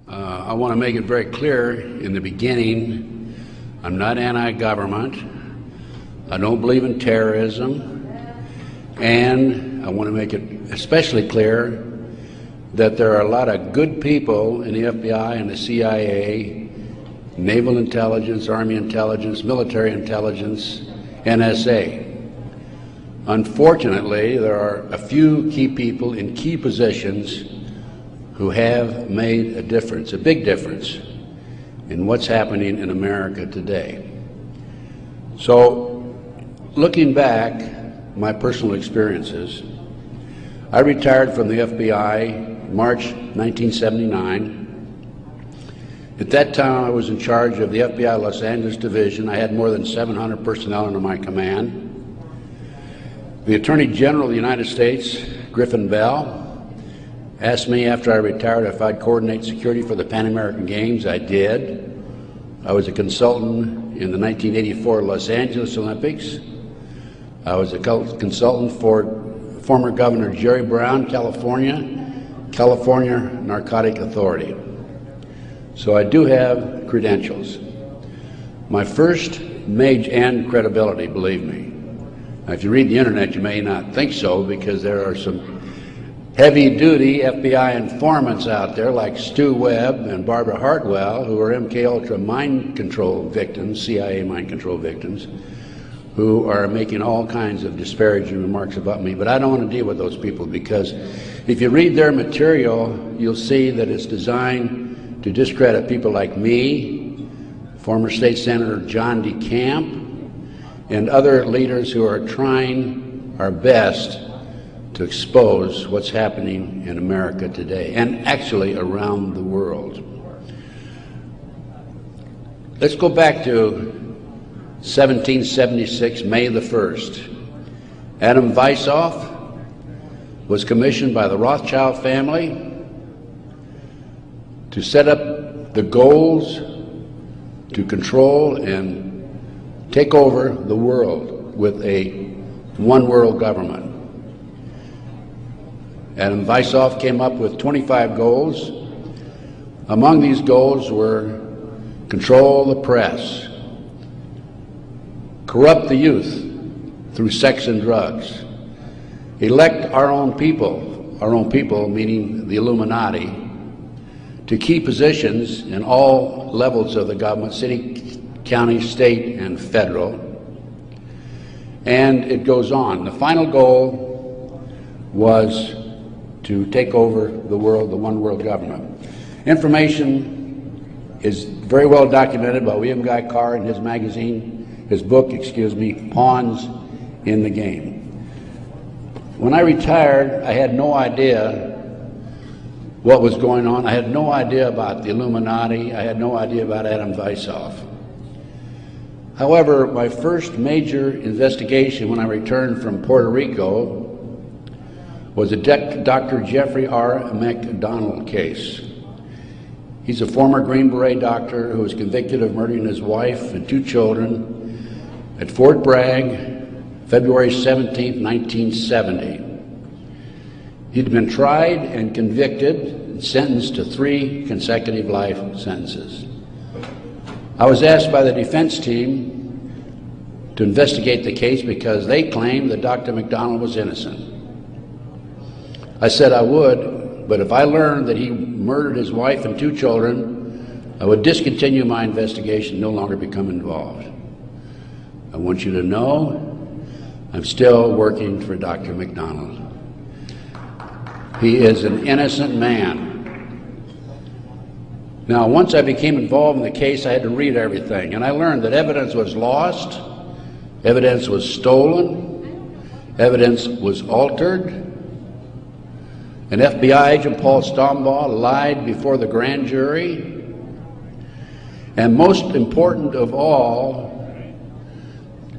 I want to make it very clear in the beginning, I'm not anti-government. I don't believe in terrorism. And I want to make it especially clear that there are a lot of good people in the FBI and the CIA, naval intelligence, army intelligence, military intelligence, NSA. Unfortunately, there are a few key people in key positions who have made a difference, a big difference, in what's happening in America today. So, looking back, my personal experiences, I retired from the FBI March 1979. At that time, I was in charge of the FBI Los Angeles Division. I had more than 700 personnel under my command. The Attorney General of the United States, Griffin Bell, asked me after I retired if I'd coordinate security for the Pan American Games. I did. I was a consultant in the 1984 Los Angeles Olympics. I was a consultant for former Governor Jerry Brown, California Narcotic Authority. So I do have credentials. My first major, and credibility, believe me. Now, if you read the internet, you may not think so, because there are some heavy-duty FBI informants out there like Stu Webb and Barbara Hartwell, who are MKUltra mind control victims, CIA mind control victims, who are making all kinds of disparaging remarks about me. But I don't want to deal with those people, because if you read their material, you'll see that it's designed to discredit people like me, former State Senator John DeCamp, and other leaders who are trying our best to expose what's happening in America today, and actually around the world. Let's go back to 1776, May the 1st. Adam Weishaupt was commissioned by the Rothschild family to set up the goals to control and take over the world with a one world government. Adam Weishaupt came up with 25 goals. Among these goals were control the press, corrupt the youth through sex and drugs, elect our own people meaning the Illuminati, to key positions in all levels of the government, city, county, state, and federal. And it goes on. The final goal was to take over the world, the one world government. Information is very well documented by William Guy Carr in his book, Pawns in the Game. When I retired, I had no idea what was going on. I had no idea about the Illuminati. I had no idea about Adam Weishaupt. However, my first major investigation when I returned from Puerto Rico was a Dr. Jeffrey R. McDonald case. He's a former Green Beret doctor who was convicted of murdering his wife and 2 children at Fort Bragg, February 17, 1970. He'd been tried and convicted and sentenced to 3 consecutive life sentences. I was asked by the defense team to investigate the case because they claimed that Dr. McDonald was innocent. I said I would, but if I learned that he murdered his wife and 2 children, I would discontinue my investigation, no longer become involved. I want you to know I'm still working for Dr. McDonald. He is an innocent man. Now, once I became involved in the case, I had to read everything, and I learned that evidence was lost, evidence was stolen, evidence was altered. An FBI agent, Paul Stombaugh, lied before the grand jury. And most important of all,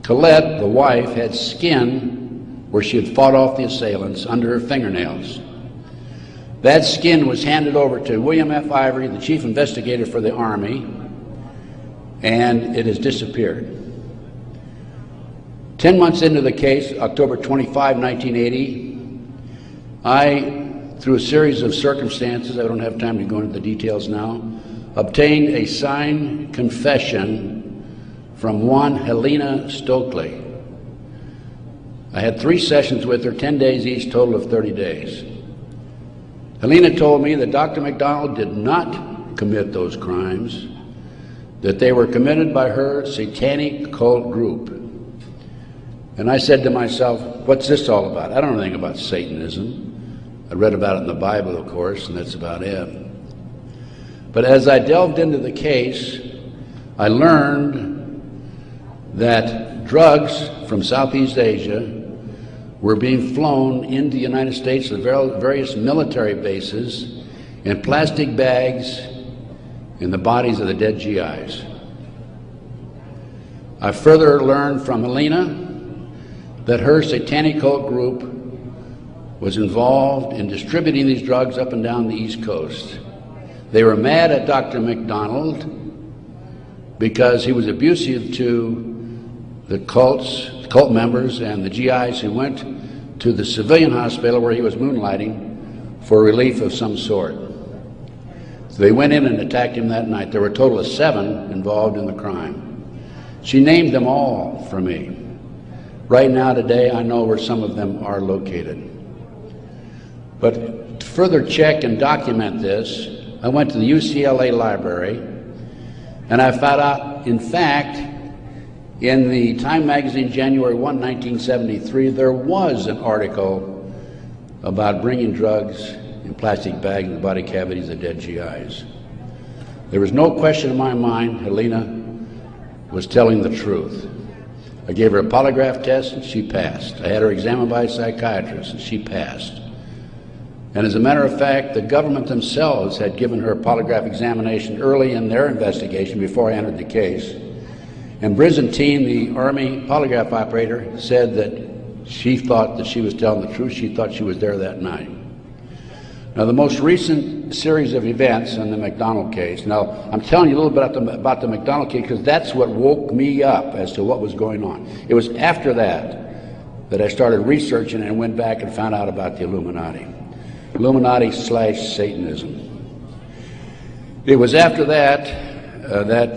Colette, the wife, had skin where she had fought off the assailants under her fingernails. That skin was handed over to William F. Ivory, the chief investigator for the Army, and it has disappeared. 10 months into the case, October 25, 1980, I through a series of circumstances, I don't have time to go into the details now, obtained a signed confession from one Helena Stokely. I had 3 sessions with her, 10 days each, total of 30 days. Helena told me that Dr. McDonald did not commit those crimes, that they were committed by her satanic cult group. And I said to myself, what's this all about? I don't know anything about Satanism. I read about it in the Bible, of course, and that's about it. But as I delved into the case, I learned that drugs from Southeast Asia were being flown into the United States to various military bases in plastic bags in the bodies of the dead GIs. I further learned from Helena that her satanic cult group was involved in distributing these drugs up and down the East Coast. They were mad at Dr. McDonald because he was abusive to the cult members and the GIs who went to the civilian hospital where he was moonlighting for relief of some sort. So they went in and attacked him that night. There were a total of 7 involved in the crime. She named them all for me. Right now, today, I know where some of them are located. But to further check and document this, I went to the UCLA library, and I found out, in fact, in the Time magazine, January 1, 1973, there was an article about bringing drugs in plastic bags in the body cavities of dead GIs. There was no question in my mind Helena was telling the truth. I gave her a polygraph test, and she passed. I had her examined by a psychiatrist, and she passed. And as a matter of fact, the government themselves had given her a polygraph examination early in their investigation before I entered the case. And Byzantine, the Army polygraph operator, said that she thought that she was telling the truth. She thought she was there that night. Now, the most recent series of events in the McDonald case, now I'm telling you a little bit about the McDonald case because that's what woke me up as to what was going on. It was after that I started researching and went back and found out about the Illuminati. Illuminati/Satanism. It was after that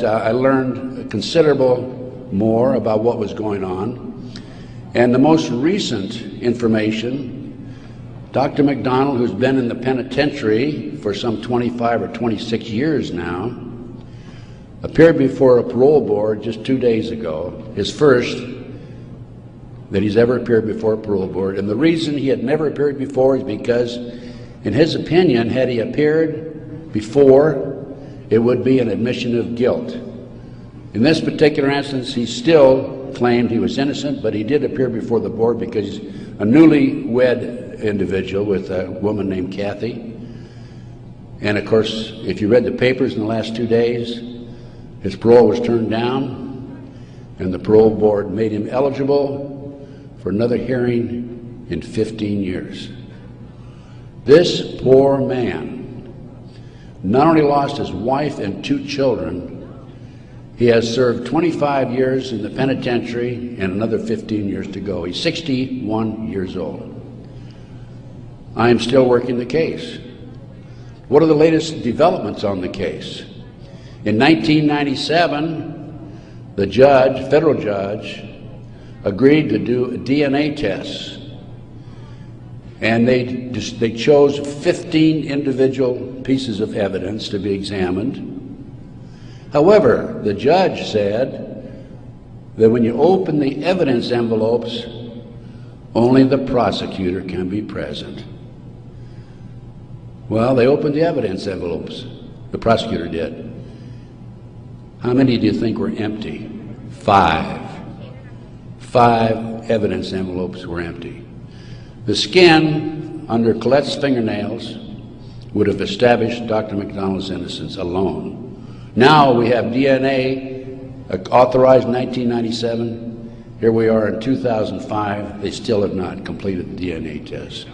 I learned considerable more about what was going on. And the most recent information, Dr. McDonald, who's been in the penitentiary for some 25 or 26 years now, appeared before a parole board just 2 days ago, his first that he's ever appeared before a parole board. And the reason he had never appeared before is because, in his opinion, had he appeared before, it would be an admission of guilt. In this particular instance, he still claimed he was innocent, but he did appear before the board because he's a newlywed individual with a woman named Kathy. And of course, if you read the papers in the last 2 days, his parole was turned down, and the parole board made him eligible for another hearing in 15 years. This poor man not only lost his wife and 2 children, he has served 25 years in the penitentiary and another 15 years to go. He's 61 years old. I am still working the case. What are the latest developments on the case? In 1997, the judge, federal judge, agreed to do DNA tests. And they chose 15 individual pieces of evidence to be examined. However, the judge said that when you open the evidence envelopes, only the prosecutor can be present. Well, they opened the evidence envelopes. The prosecutor did. How many do you think were empty? 5. 5 evidence envelopes were empty. The skin under Colette's fingernails would have established Dr. McDonald's innocence alone. Now we have DNA authorized in 1997. Here we are in 2005. They still have not completed the DNA test.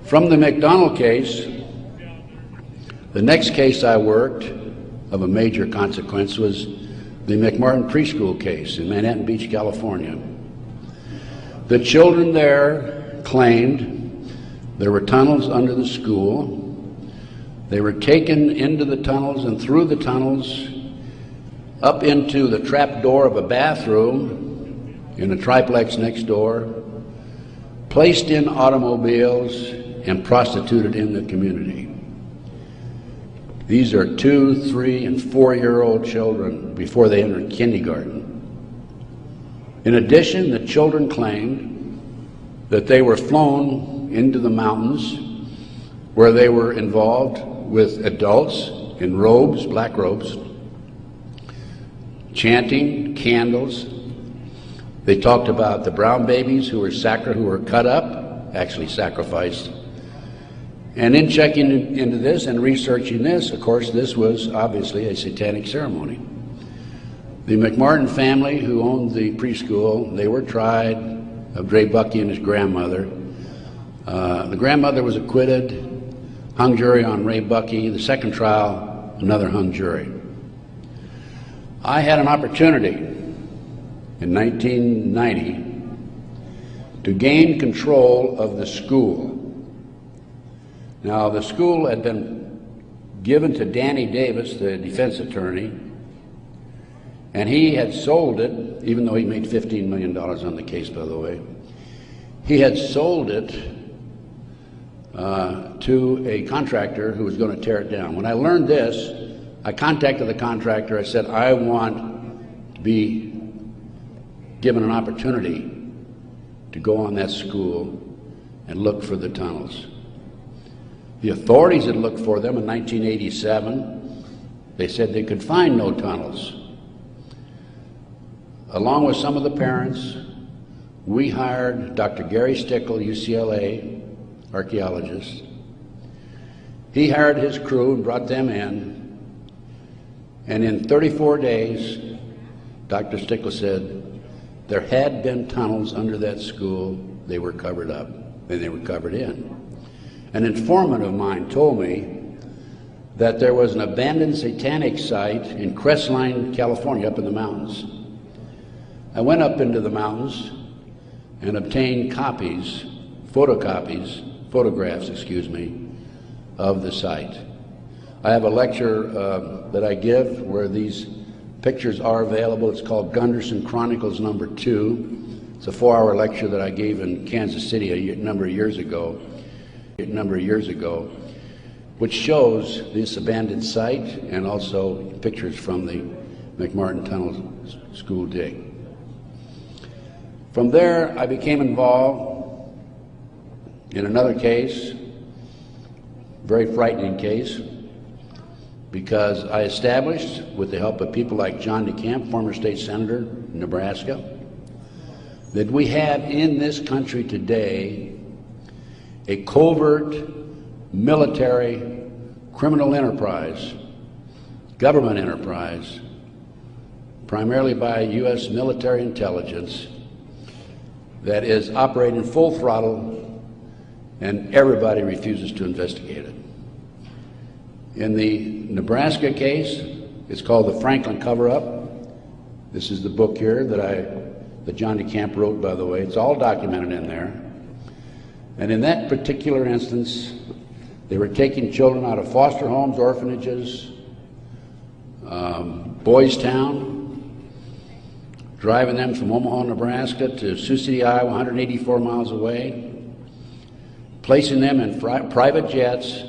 From the McDonald case, the next case I worked of a major consequence was the McMartin preschool case in Manhattan Beach, California. The children there claimed There were tunnels under the school. They were taken into the tunnels and through the tunnels up into the trap door of a bathroom in a triplex next door, placed in automobiles and prostituted in the community. These are 2-, 3-, and 4-year-old children before they entered kindergarten. In addition, the children claimed that they were flown into the mountains where they were involved with adults in robes, black robes, chanting, candles. They talked about the brown babies who were cut up, actually sacrificed. And in checking into this and researching this, of course, this was obviously a satanic ceremony. The McMartin family, who owned the preschool, they were tried of Dre Bucky and his grandmother. The grandmother was acquitted, hung jury on Ray Bucky. The second trial, another hung jury. I had an opportunity in 1990 to gain control of the school. Now, the school had been given to Danny Davis, the defense attorney, and he had sold it, even though he made $15 million on the case, by the way. He had sold it to a contractor who was going to tear it down. When I learned this, I contacted the contractor. I said, I want to be given an opportunity to go on that school and look for the tunnels. The authorities had looked for them in 1987. They said they could find no tunnels. Along with some of the parents, we hired Dr. Gary Stickle, UCLA archaeologist. He hired his crew and brought them in. And in 34 days, Dr. Stickle said there had been tunnels under that school. They were covered up, and they were covered in. An informant of mine told me that there was an abandoned satanic site in Crestline, California, up in the mountains. I went up into the mountains and obtained photographs, of the site. I have a lecture that I give where these pictures are available. It's called Gunderson Chronicles number 2. It's a 4-hour lecture that I gave in Kansas City a number of years ago, which shows this abandoned site and also pictures from the McMartin Tunnel school dig. From there, I became involved in another case, very frightening case, because I established, with the help of people like John DeCamp, former state senator in Nebraska, that we have in this country today a covert military criminal enterprise, government enterprise, primarily by U.S. military intelligence, that is operating full throttle, and everybody refuses to investigate it. In the Nebraska case, it's called the Franklin Cover-Up. This is the book here that John DeCamp wrote, by the way. It's all documented in there. And in that particular instance, they were taking children out of foster homes, orphanages, Boys Town, driving them from Omaha, Nebraska to Sioux City, Iowa, 184 miles away, placing them in private jets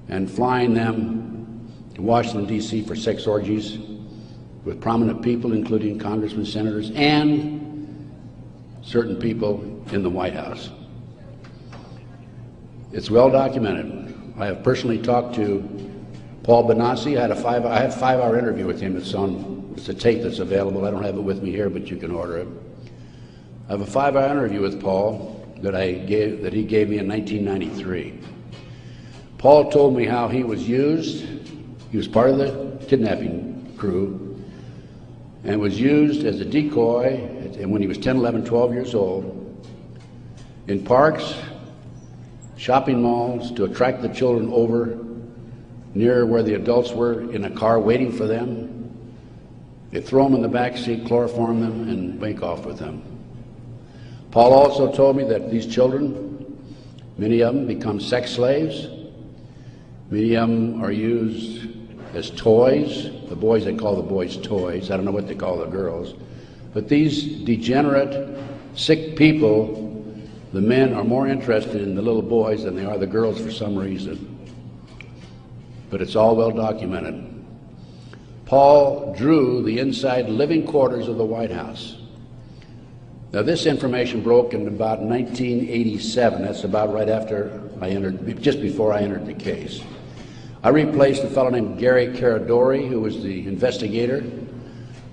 and flying them to Washington, D.C. for sex orgies with prominent people, including congressmen, senators, and certain people in the White House. It's well documented. I have personally talked to Paul Benassi. I had a 5-hour interview with him. It's a tape that's available. I don't have it with me here, but you can order it. I have a 5-hour interview with Paul that he gave me in 1993. Paul told me how he was used. He was part of the kidnapping crew and was used as a decoy when he was 10, 11, 12 years old in parks, shopping malls, to attract the children over near where the adults were in a car waiting for them. They throw them in the back seat, chloroform them, and make off with them. Paul also told me that these children Many of them become sex slaves. Many of them are used as toys. The boys, they call the boys toys. I don't know what they call the girls. But these degenerate, sick people, the men are more interested in the little boys than they are the girls for some reason. But it's all well documented. Paul drew the inside living quarters of the White House. Now, this information broke in about 1987. That's about right after I entered, just before I entered the case. I replaced a fellow named Gary Caradori, who was the investigator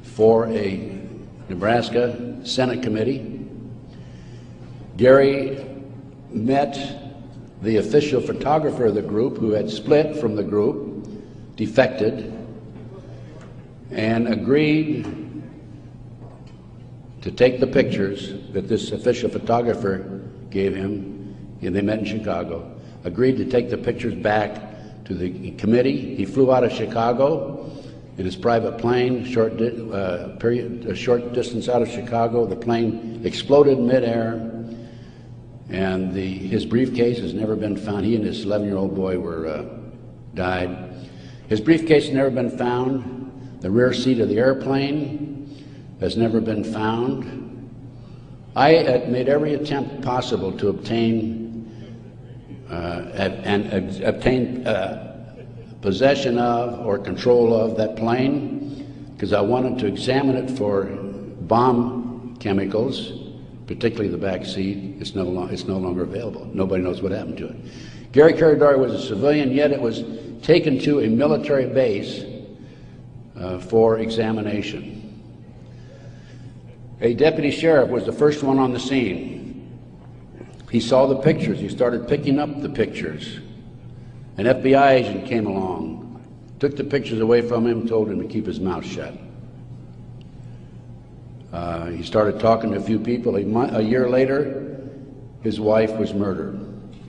for a Nebraska Senate committee. Gary met the official photographer of the group, who had split from the group, defected, and agreed to take the pictures that this official photographer gave him, and they met in Chicago, agreed to take the pictures back to the committee. He flew out of Chicago in his private plane, a short distance out of Chicago. The plane exploded in midair, and his briefcase has never been found. He and his 11-year-old boy died. His briefcase has never been found. The rear seat of the airplane has never been found. I made every attempt possible to obtain possession of or control of that plane, because I wanted to examine it for bomb chemicals, particularly the back seat. It's no longer available. Nobody knows what happened to it. Gary Caradori was a civilian, yet it was taken to a military base for examination. A deputy sheriff was the first one on the scene. He saw the pictures. He started picking up the pictures. An FBI agent came along, took the pictures away from him, told him to keep his mouth shut. He started talking to a few people. A year later, his wife was murdered.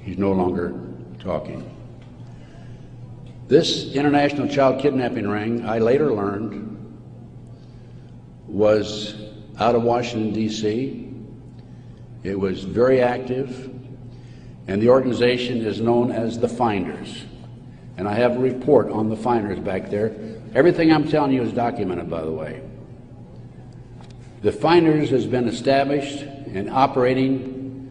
He's no longer talking. This international child kidnapping ring, I later learned, was out of Washington, D.C. It was very active, and the organization is known as the Finders. And I have a report on the Finders back there. Everything I'm telling you is documented, by the way. The Finders has been established and operating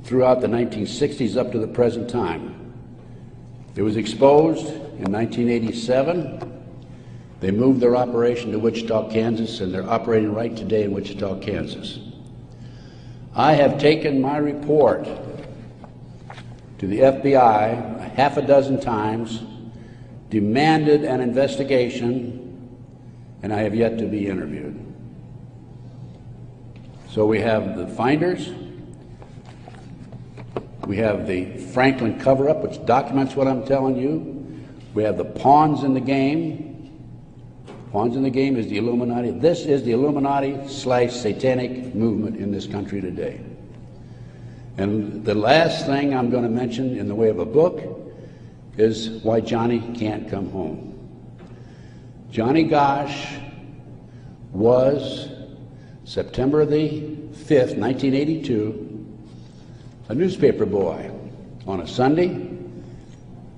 throughout the 1960s up to the present time. It was exposed in 1987. They moved their operation to Wichita, Kansas, and they're operating right today in Wichita, Kansas. I have taken my report to the FBI half a dozen times, demanded an investigation, and I have yet to be interviewed. So we have the Finders, we have the Franklin cover-up, which documents what I'm telling you. We have the pawns in the game. Pawns in the game is the Illuminati. This is the Illuminati/satanic movement in this country today. And the last thing I'm going to mention in the way of a book is why Johnny can't come home. Johnny Gosch was, September the 5th, 1982, a newspaper boy on a Sunday,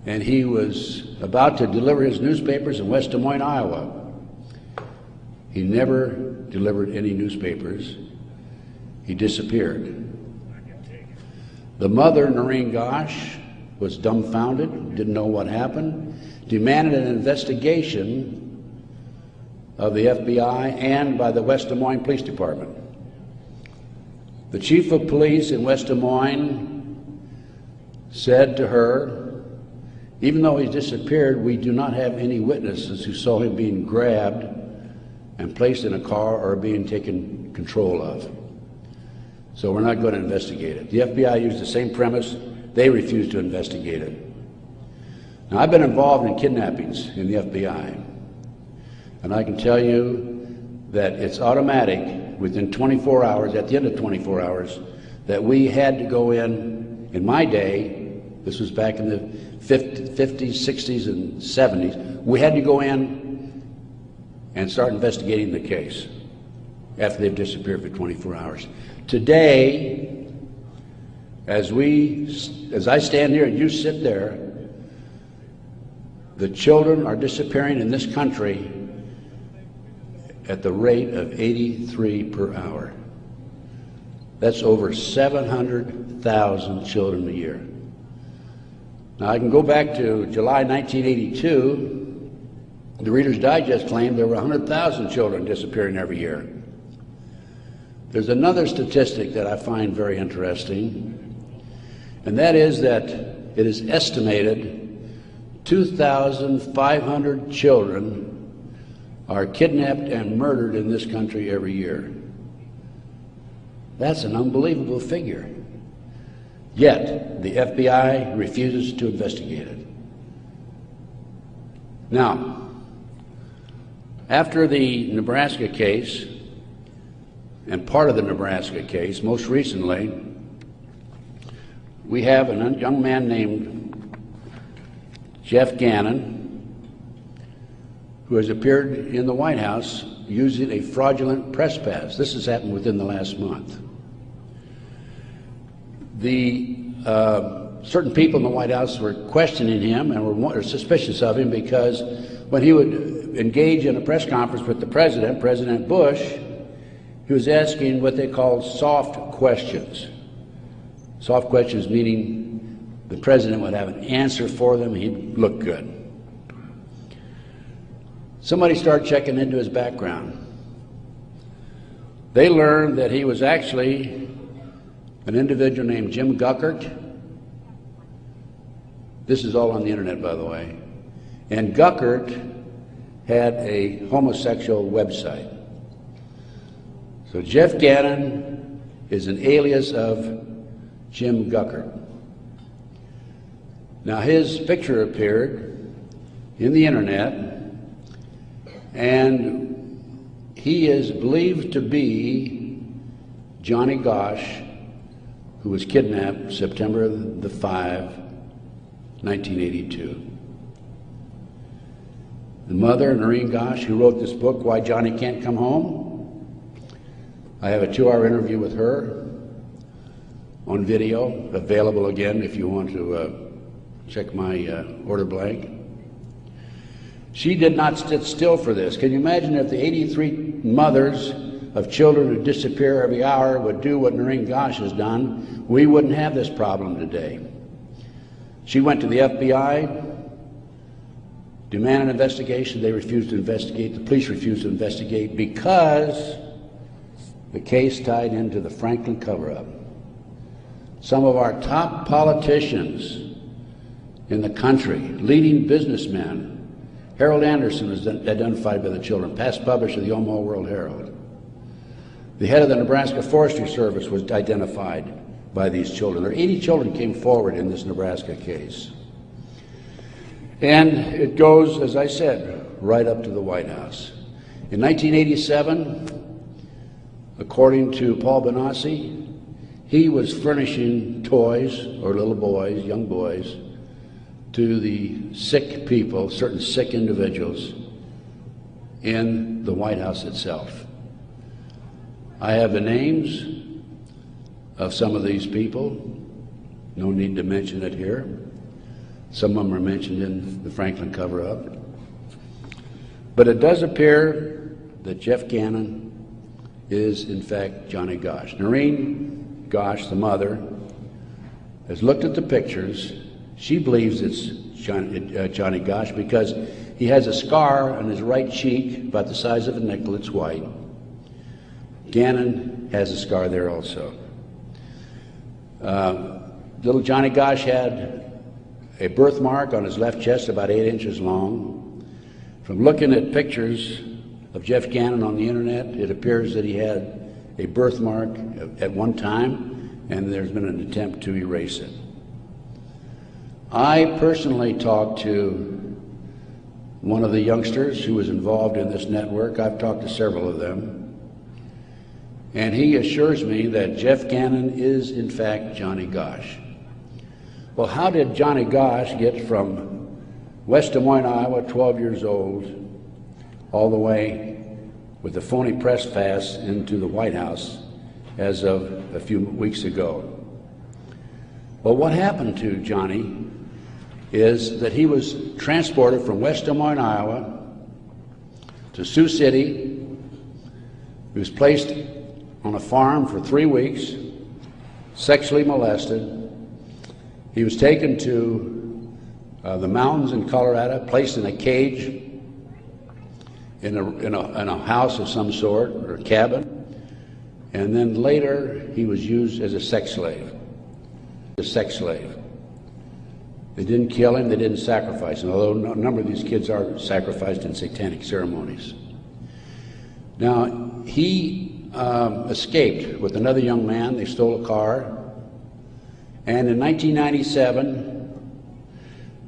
and he was about to deliver his newspapers in West Des Moines, Iowa. He never delivered any newspapers. He disappeared. The mother, Noreen Gosch, was dumbfounded, didn't know what happened, demanded an investigation of the FBI and by the West Des Moines Police Department. The chief of police in West Des Moines said to her, even though he's disappeared, we do not have any witnesses who saw him being grabbed and placed in a car or being taken control of. So we're not going to investigate it. The FBI used the same premise. They refused to investigate it. Now, I've been involved in kidnappings in the FBI, and I can tell you that it's automatic within 24 hours, at the end of 24 hours, that we had to go in my day, this was back in the 50s, 60s, and 70s, we had to go in and start investigating the case after they've disappeared for 24 hours. Today, As I stand here and you sit there, the children are disappearing in this country at the rate of 83 per hour. That's over 700,000 children a year. Now, I can go back to July 1982. The Reader's Digest claimed there were 100,000 children disappearing every year. There's another statistic that I find very interesting, and that is that it is estimated 2,500 children are kidnapped and murdered in this country every year. That's an unbelievable figure. Yet, the FBI refuses to investigate it. Now, after the Nebraska case, and part of the Nebraska case, most recently, we have a young man named Jeff Gannon, who has appeared in the White House using a fraudulent press pass. This has happened within the last month. Certain people in the White House were questioning him and were suspicious of him because when he would engage in a press conference with the president, President Bush, he was asking what they called soft questions. Soft questions meaning the president would have an answer for them, he'd look good. Somebody started checking into his background. They learned that he was actually an individual named Jim Guckert. This is all on the internet, by the way. And Guckert had a homosexual website. So Jeff Gannon is an alias of Jim Guckert. Now his picture appeared in the internet, and he is believed to be Johnny Gosch, who was kidnapped September 5, 1982. The mother, Noreen Gosch, who wrote this book, Why Johnny Can't Come Home, I have a 2-hour interview with her on video, available again if you want to check my order blank. She did not sit still for this. Can you imagine if the 83 mothers of children who disappear every hour would do what Noreen Gosch has done? We wouldn't have this problem today. She went to the FBI, demanded an investigation. They refused to investigate. The police refused to investigate because the case tied into the Franklin cover-up. Some of our top politicians in the country, leading businessmen, Harold Anderson was identified by the children, past publisher of the Omaha World Herald. The head of the Nebraska Forestry Service was identified by these children. There are 80 children came forward in this Nebraska case. And it goes, as I said, right up to the White House. In 1987, according to Paul Benassi, he was furnishing toys, or little boys, young boys, to the sick people, certain sick individuals, in the White House itself. I have the names of some of these people. No need to mention it here. Some of them are mentioned in the Franklin cover-up. But it does appear that Jeff Gannon is, in fact, Johnny Gosch. Noreen Gosch, the mother, has looked at the pictures. She believes it's Johnny Gosch because he has a scar on his right cheek about the size of a nickel. It's white. Gannon has a scar there also. Little Johnny Gosch had a birthmark on his left chest about 8 inches long. From looking at pictures of Jeff Gannon on the internet, it appears that he had a birthmark at one time, and there's been an attempt to erase it. I personally talked to one of the youngsters who was involved in this network. I've talked to several of them. And he assures me that Jeff Gannon is, in fact, Johnny Gosch. Well, how did Johnny Gosch get from West Des Moines, Iowa, 12 years old, all the way with a phony press pass into the White House as of a few weeks ago? Well, what happened to Johnny is that he was transported from West Des Moines, Iowa to Sioux City. He was placed on a farm for 3 weeks, sexually molested. He was taken to the mountains in Colorado, placed in a cage in a house of some sort, or a cabin, and then later he was used as a sex slave. They didn't kill him, they didn't sacrifice him, although a number of these kids are sacrificed in satanic ceremonies. Now, he escaped with another young man. They stole a car, and in 1997,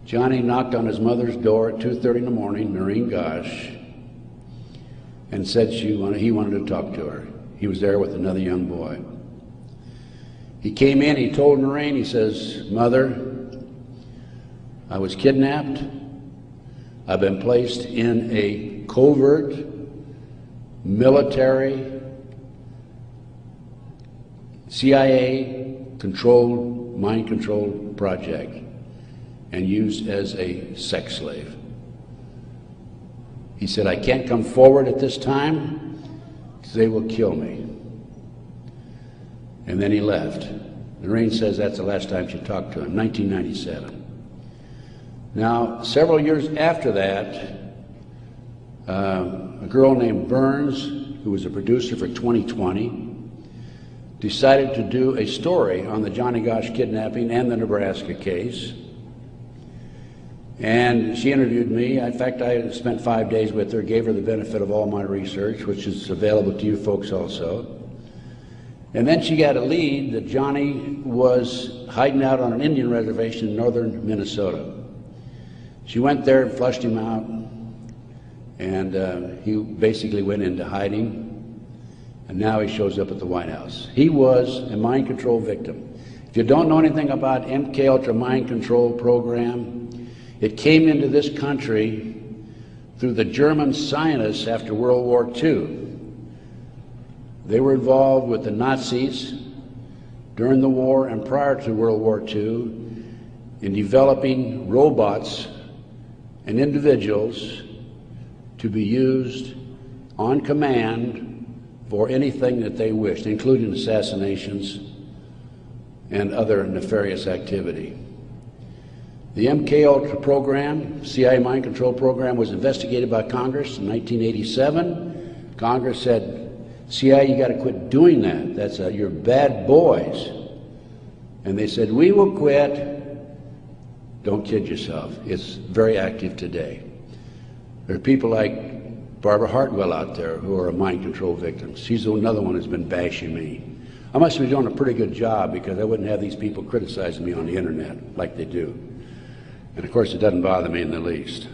Johnny knocked on his mother's door at 2:30 in the morning, Noreen Gosh, and said he wanted to talk to her. He was there with another young boy. He came in, he told Noreen, he says, "Mother, I was kidnapped. I've been placed in a covert military CIA-controlled, mind-controlled project and used as a sex slave." He said, "I can't come forward at this time because they will kill me." And then he left. Noreen says that's the last time she talked to him, 1997. Now, several years after that, a girl named Burns, who was a producer for 2020, decided to do a story on the Johnny Gosch kidnapping and the Nebraska case. And she interviewed me. In fact, I spent 5 days with her, gave her the benefit of all my research, which is available to you folks also. And then she got a lead that Johnny was hiding out on an Indian reservation in northern Minnesota. She went there and flushed him out, and he basically went into hiding, and now he shows up at the White House. He was a mind control victim. If you don't know anything about MKUltra mind control program, it came into this country through the German scientists after World War II. They were involved with the Nazis during the war and prior to World War II in developing robots and individuals to be used on command for anything that they wished, including assassinations and other nefarious activity. The MKUltra program, CIA mind control program, was investigated by Congress in 1987. Congress said, CIA, you got to quit doing that. You're bad boys. And they said, we will quit. Don't kid yourself. It's very active today. There are people like Barbara Hartwell out there who are mind control victims. She's another one who's been bashing me. I must be doing a pretty good job because I wouldn't have these people criticizing me on the internet like they do. And of course, it doesn't bother me in the least.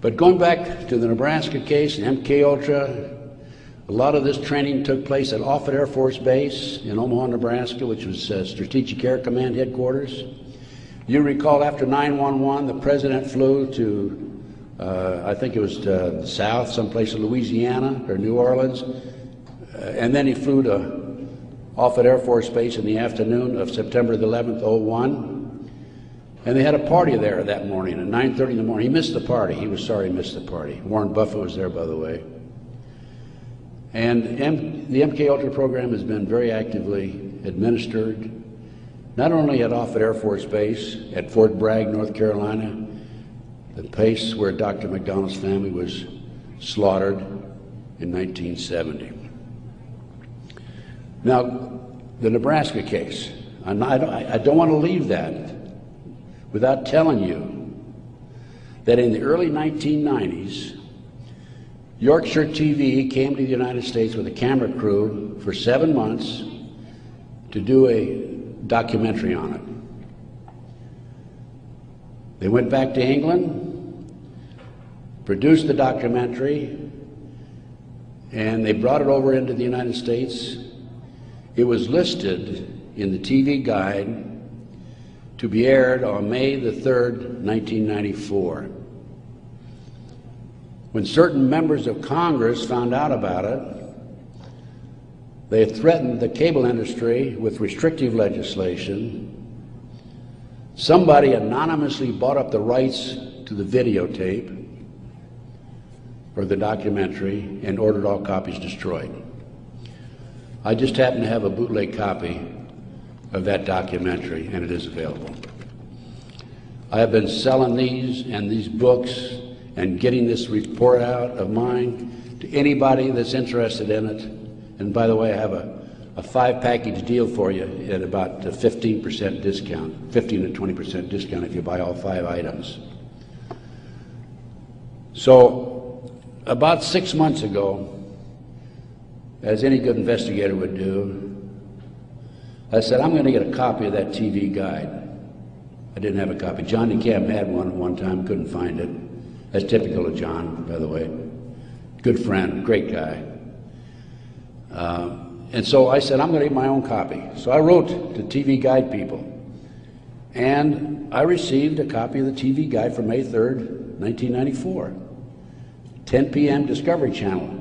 But going back to the Nebraska case and MKUltra, a lot of this training took place at Offutt Air Force Base in Omaha, Nebraska, which was Strategic Air Command headquarters. You recall after 9/11, the president flew to, I think it was to the south, someplace in Louisiana or New Orleans, and then he flew to Offutt Air Force Base in the afternoon of September the 11th, 2001, and they had a party there that morning at 9:30 in the morning. He missed the party. He was sorry he missed the party. Warren Buffett was there, by the way. And the MKUltra program has been very actively administered, not only at Offutt Air Force Base, at Fort Bragg, North Carolina, the place where Dr. McDonald's family was slaughtered in 1970. Now, the Nebraska case, I don't want to leave that without telling you that in the early 1990s, Yorkshire TV came to the United States with a camera crew for 7 months to do a documentary on it. They went back to England, produced the documentary, and they brought it over into the United States. It was listed in the TV guide to be aired on May the 3rd, 1994. When certain members of Congress found out about it, they threatened the cable industry with restrictive legislation Somebody anonymously bought up the rights to the videotape or the documentary and ordered all copies destroyed. I just happen to have a bootleg copy of that documentary, and it is available. I have been selling these and these books and getting this report out of mine to anybody that's interested in it. And by the way, I have a 5-package deal for you at about a 15% discount, 15 to 20% discount if you buy all 5 items. So about 6 months ago, as any good investigator would do, I said, I'm going to get a copy of that TV guide. I didn't have a copy. John DeCamp had one at one time, couldn't find it. That's typical of John, by the way. Good friend, great guy. And so I said, I'm going to get my own copy. So I wrote to TV Guide people, and I received a copy of the TV Guide for May 3rd, 1994. 10 p.m. Discovery Channel.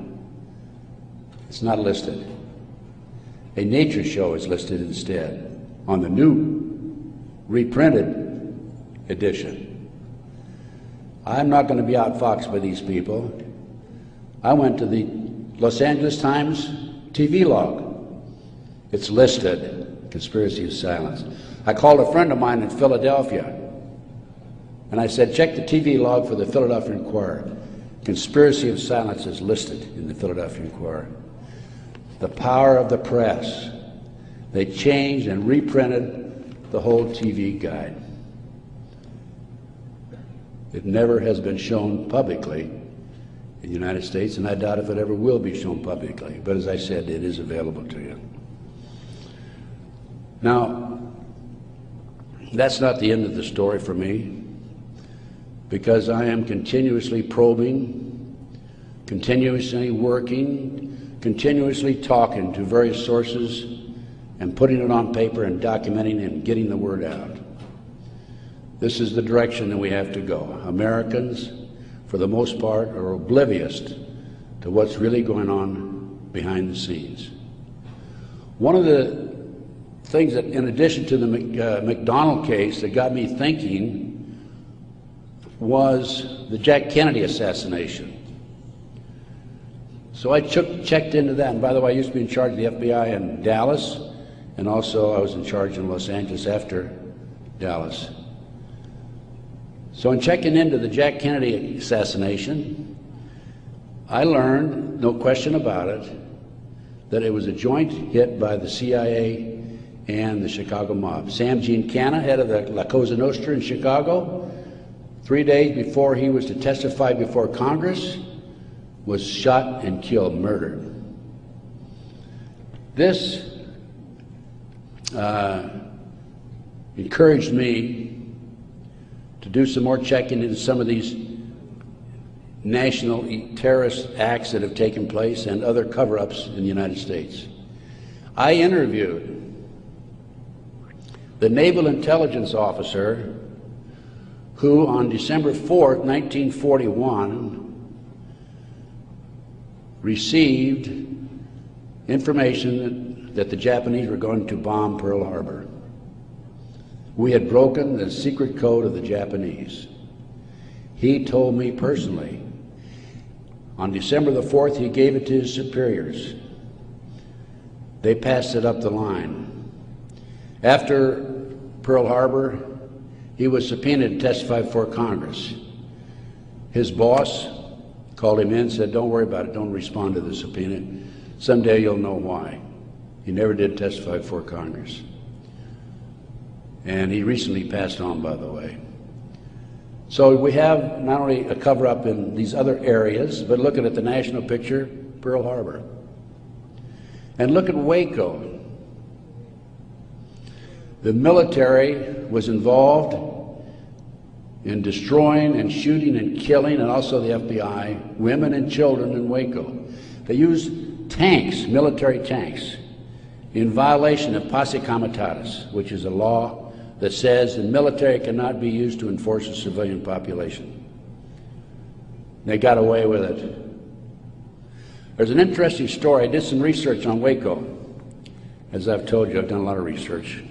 It's not listed. A nature show is listed instead on the new reprinted edition. I'm not going to be outfoxed by these people. I went to the Los Angeles Times TV log. It's listed, Conspiracy of Silence. I called a friend of mine in Philadelphia, and I said, check the TV log for the Philadelphia Inquirer. Conspiracy of Silence is listed in the Philadelphia Inquirer. The power of the press. They changed and reprinted the whole TV guide. It never has been shown publicly in the United States, and I doubt if it ever will be shown publicly. But as I said, it is available to you. Now, that's not the end of the story for me, because I am continuously probing, continuously working, continuously talking to various sources and putting it on paper and documenting and getting the word out. This is the direction that we have to go. Americans, for the most part, are oblivious to what's really going on behind the scenes. One of the things that, in addition to the McDonald case, that got me thinking was the Jack Kennedy assassination. So I checked into that, and by the way, I used to be in charge of the FBI in Dallas, and also I was in charge in Los Angeles after Dallas. So in checking into the Jack Kennedy assassination, I learned, no question about it, that it was a joint hit by the CIA and the Chicago mob. Sam Giancana, head of the La Cosa Nostra in Chicago, 3 days before he was to testify before Congress, was shot and killed, murdered. This encouraged me to do some more checking into some of these national terrorist acts that have taken place and other cover-ups in the United States. I interviewed the naval intelligence officer who on December 4th, 1941, received information that the Japanese were going to bomb Pearl Harbor. We had broken the secret code of the Japanese. He told me personally, on December the 4th, he gave it to his superiors. They passed it up the line. After Pearl Harbor, he was subpoenaed to testify before Congress. His boss called him in and said, don't worry about it, don't respond to the subpoena. Someday you'll know why. He never did testify before Congress. And he recently passed on, by the way. So we have not only a cover-up in these other areas, but looking at the national picture, Pearl Harbor. And look at Waco. The military was involved in destroying and shooting and killing, and also the FBI, women and children in Waco. They used tanks, military tanks, in violation of posse comitatus, which is a law that says the military cannot be used to enforce a civilian population. They got away with it. There's an interesting story. I did some research on Waco. As I've told you, I've done a lot of research.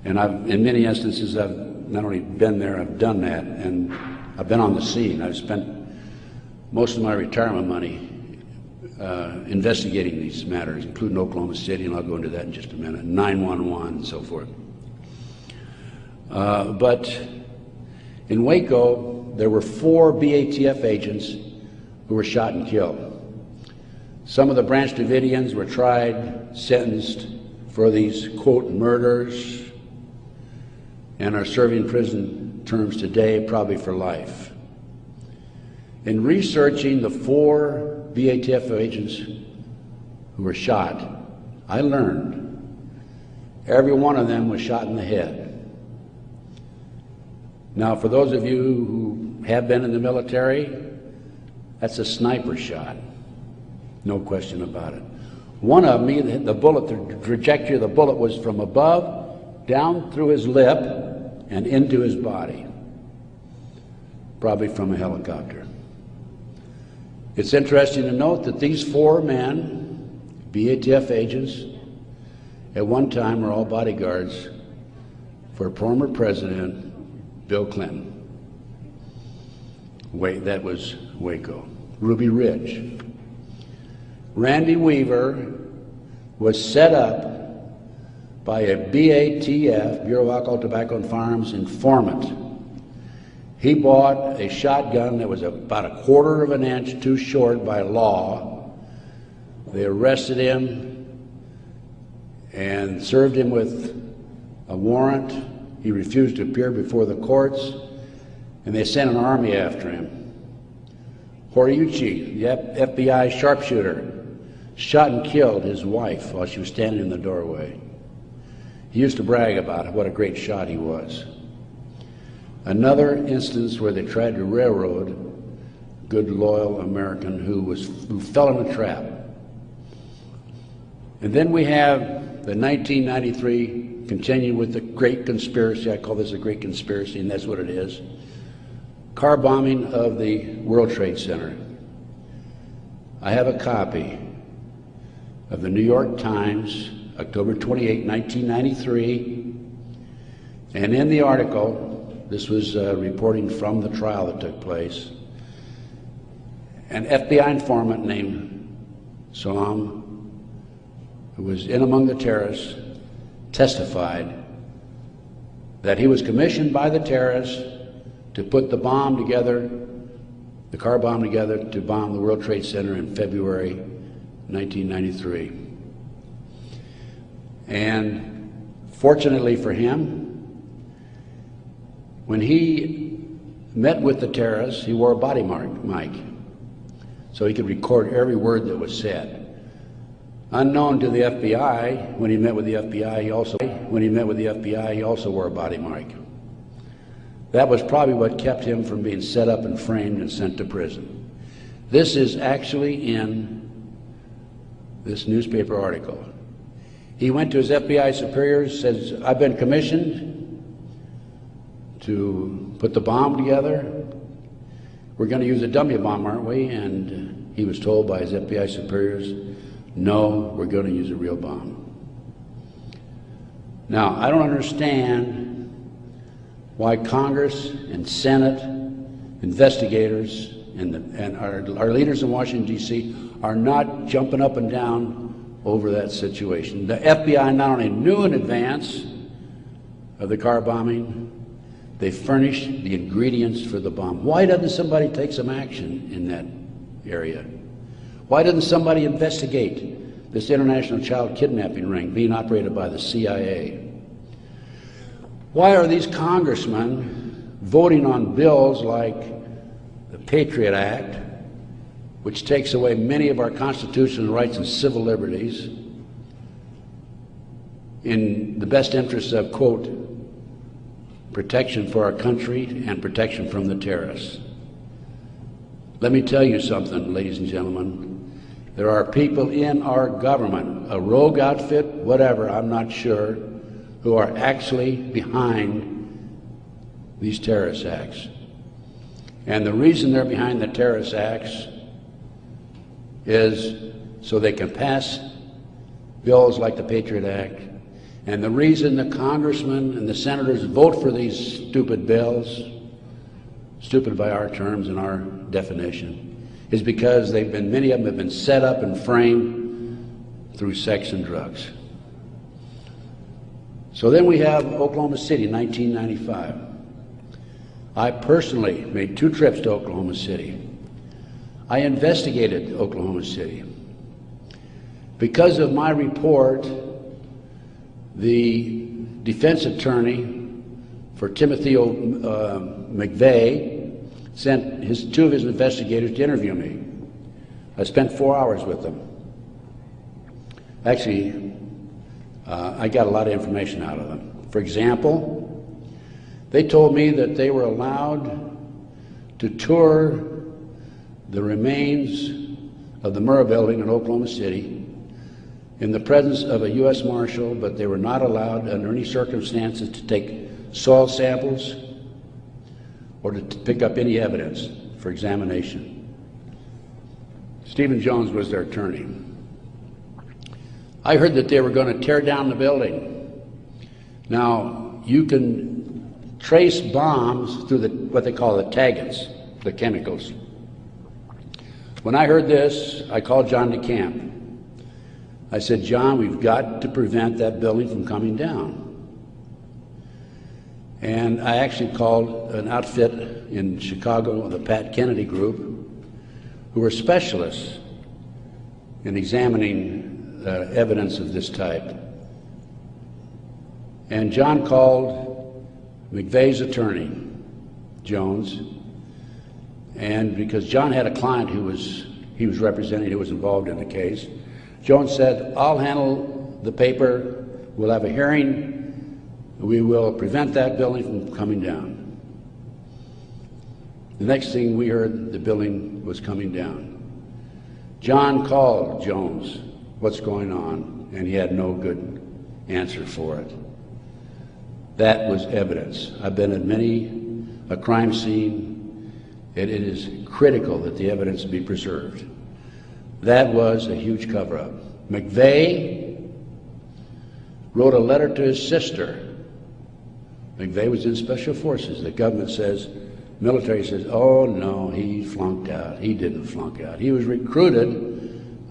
And in many instances, I've not only been there, I've done that, and I've been on the scene. I've spent most of my retirement money investigating these matters, including Oklahoma City, and I'll go into that in just a minute, 911 and so forth. But in Waco, there were 4 BATF agents who were shot and killed. Some of the Branch Davidians were tried, sentenced for these, quote, murders, and are serving prison terms today, probably for life. In researching the 4 BATF agents who were shot, I learned every one of them was shot in the head. Now, for those of you who have been in the military, that's a sniper shot, no question about it. One of them, the bullet, the trajectory of the bullet was from above, down through his lip, and into his body, probably from a helicopter. It's interesting to note that these 4 men, BATF agents, at one time were all bodyguards for former President Bill Clinton. That was Waco. Ruby Ridge. Randy Weaver was set up by a BATF, Bureau of Alcohol, Tobacco and Firearms, informant. He bought a shotgun that was about 1/4 of an inch too short by law. They arrested him and served him with a warrant. He refused to appear before the courts, and they sent an army after him. Horiuchi, the FBI sharpshooter, shot and killed his wife while she was standing in the doorway. He used to brag about what a great shot he was. Another instance where they tried to railroad a good, loyal American who fell in a trap. And then we have the 1993, continue with the great conspiracy. I call this a great conspiracy, and that's what it is. Car bombing of the World Trade Center. I have a copy of the New York Times, October 28, 1993, and in the article, this was reporting from the trial that took place, an FBI informant named Salam, who was in among the terrorists, testified that he was commissioned by the terrorists to put the bomb together, the car bomb together, to bomb the World Trade Center in February 1993. And fortunately for him, when he met with the terrorists, he wore a body mic, so he could record every word that was said. Unknown to the FBI, when he met with the FBI, he also wore a body mic. That was probably what kept him from being set up and framed and sent to prison. This is actually in this newspaper article. He went to his FBI superiors, says, "I've been commissioned to put the bomb together. We're going to use a dummy bomb, aren't we?" And he was told by his FBI superiors, "No, we're going to use a real bomb." Now, I don't understand why Congress and Senate, investigators, and our leaders in Washington, D.C. are not jumping up and down over that situation. The FBI not only knew in advance of the car bombing, they furnished the ingredients for the bomb. Why doesn't somebody take some action in that area? Why doesn't somebody investigate this international child kidnapping ring being operated by the CIA? Why are these congressmen voting on bills like the Patriot Act, which takes away many of our constitutional rights and civil liberties, in the best interests of, quote, protection for our country and protection from the terrorists? Let me tell you something, ladies and gentlemen. There are people in our government, a rogue outfit, whatever, I'm not sure, who are actually behind these terrorist acts. And the reason they're behind the terrorist acts is so they can pass bills like the Patriot Act And the reason the congressmen and the senators vote for these stupid bills, stupid by our terms and our definition, is because many of them have been set up and framed through sex and drugs. So then we have Oklahoma City, 1995. I personally made 2 trips to Oklahoma City. I investigated Oklahoma City. Because of my report, the defense attorney for Timothy McVeigh sent 2 of his investigators to interview me. I spent 4 hours with them. Actually, I got a lot of information out of them. For example, they told me that they were allowed to tour the remains of the Murrah building in Oklahoma City in the presence of a U.S. Marshal, but they were not allowed under any circumstances to take soil samples or to pick up any evidence for examination. Stephen Jones was their attorney. I heard that they were going to tear down the building. Now, you can trace bombs through what they call the taggants, the chemicals. When I heard this, I called John DeCamp. I said, John, we've got to prevent that building from coming down. And I actually called an outfit in Chicago, the Pat Kennedy Group, who were specialists in examining evidence of this type. And John called McVeigh's attorney, Jones, and because John had a client he was representing who was involved in the case, Jones said, I'll handle the paper, we'll have a hearing, we will prevent that building from coming down. The next thing we heard, the building was coming down. John called Jones, what's going on? And he had no good answer for it. That was evidence. I've been at many a crime scene, and it is critical that the evidence be preserved. That was a huge cover-up. McVeigh wrote a letter to his sister. McVeigh was in Special Forces. The government says, military says, oh no, he flunked out. He didn't flunk out. He was recruited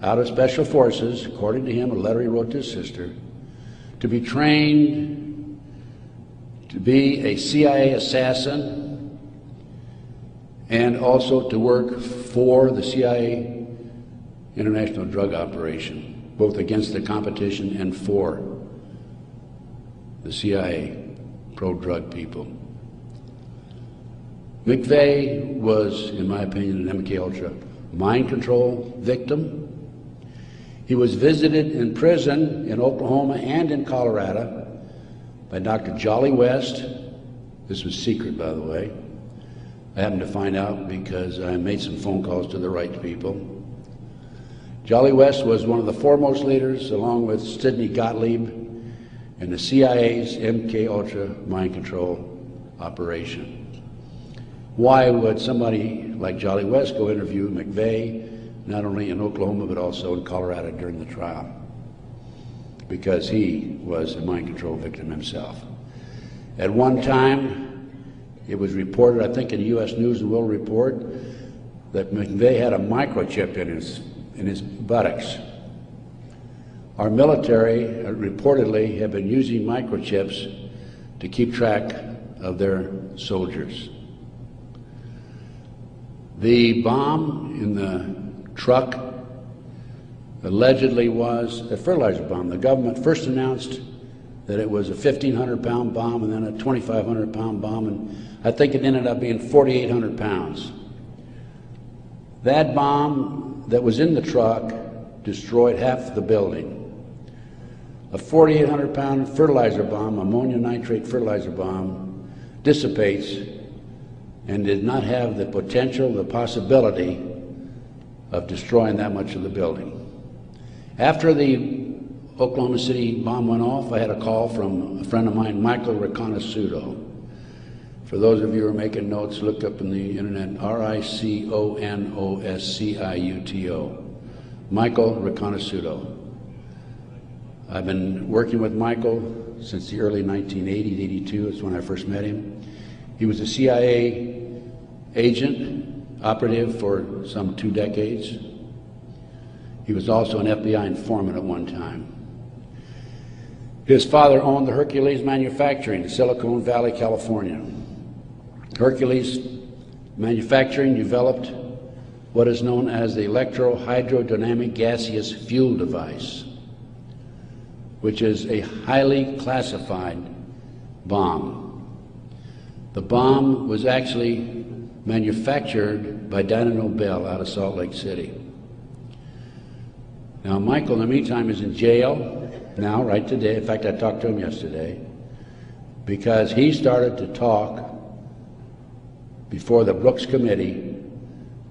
out of Special Forces, according to him, a letter he wrote to his sister, to be trained to be a CIA assassin and also to work for the CIA international drug operation, both against the competition and for the CIA pro-drug people. McVeigh was, in my opinion, an MK-Ultra mind control victim. He was visited in prison in Oklahoma and in Colorado by Dr. Jolly West. This was secret, by the way. I happened to find out because I made some phone calls to the right people. Jolly West was one of the foremost leaders, along with Sidney Gottlieb, in the CIA's MK-Ultra mind control operation. Why would somebody like Jolly West go interview McVeigh, not only in Oklahoma but also in Colorado during the trial? Because he was a mind control victim himself. At one time, it was reported, I think in the U.S. News and World Report, that McVeigh had a microchip in his buttocks. Our military reportedly have been using microchips to keep track of their soldiers. The bomb in the truck allegedly was a fertilizer bomb. The government first announced that it was a 1,500-pound bomb and then a 2,500-pound bomb, and I think it ended up being 4,800 pounds. That bomb that was in the truck destroyed half the building. A 4,800-pound fertilizer bomb, ammonia nitrate fertilizer bomb, dissipates and did not have the potential, the possibility of destroying that much of the building. After the Oklahoma City bomb went off, I had a call from a friend of mine, Michael Riconosciuto. For those of you who are making notes, look up in the internet, R-I-C-O-N-O-S-C-I-U-T-O. Michael Riconosciuto. I've been working with Michael since the early 1980s, 82 is when I first met him. He was a CIA agent, operative for some 2 decades. He was also an FBI informant at one time. His father owned the Hercules Manufacturing in Silicon Valley, California. Hercules Manufacturing developed what is known as the electro-hydrodynamic gaseous fuel device, which is a highly classified bomb. The bomb was actually manufactured by Dyna Nobel out of Salt Lake City. Now, Michael, in the meantime, is in jail now, right today. In fact, I talked to him yesterday because he started to talk before the Brooks Committee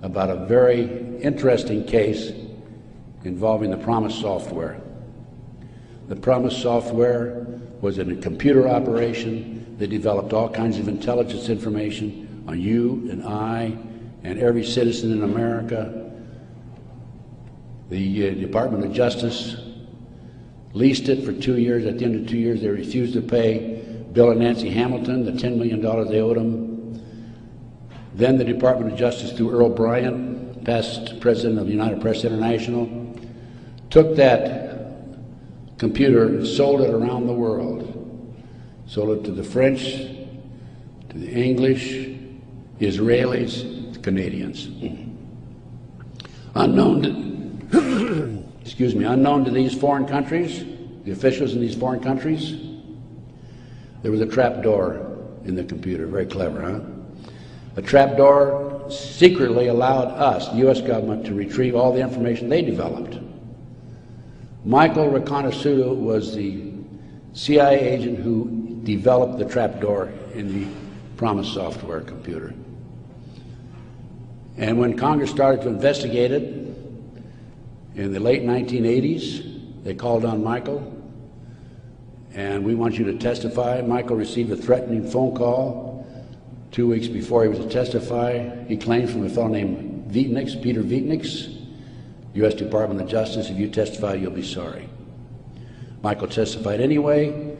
about a very interesting case involving the Promise software. The Promise software was in a computer operation that developed all kinds of intelligence information on you and I and every citizen in America. The Department of Justice leased it for 2 years. At the end of 2 years, they refused to pay Bill and Nancy Hamilton the $10 million they owed them. Then the Department of Justice, through Earl Bryant, past president of United Press International, took that computer and sold it around the world. Sold it to the French, to the English, Israelis, the Canadians. Unknown to these foreign countries, the officials in these foreign countries, there was a trap door in the computer. Very clever, huh? A trap door secretly allowed us, the U.S. government, to retrieve all the information they developed. Michael Reconnaissance was the CIA agent who developed the trap door in the Promise software computer. And when Congress started to investigate it in the late 1980s, they called on Michael, and we want you to testify. Michael received a threatening phone call 2 weeks before he was to testify. He claimed from a fellow named Vietnix, Peter Vietnix, U.S. Department of Justice, if you testify, you'll be sorry. Michael testified anyway.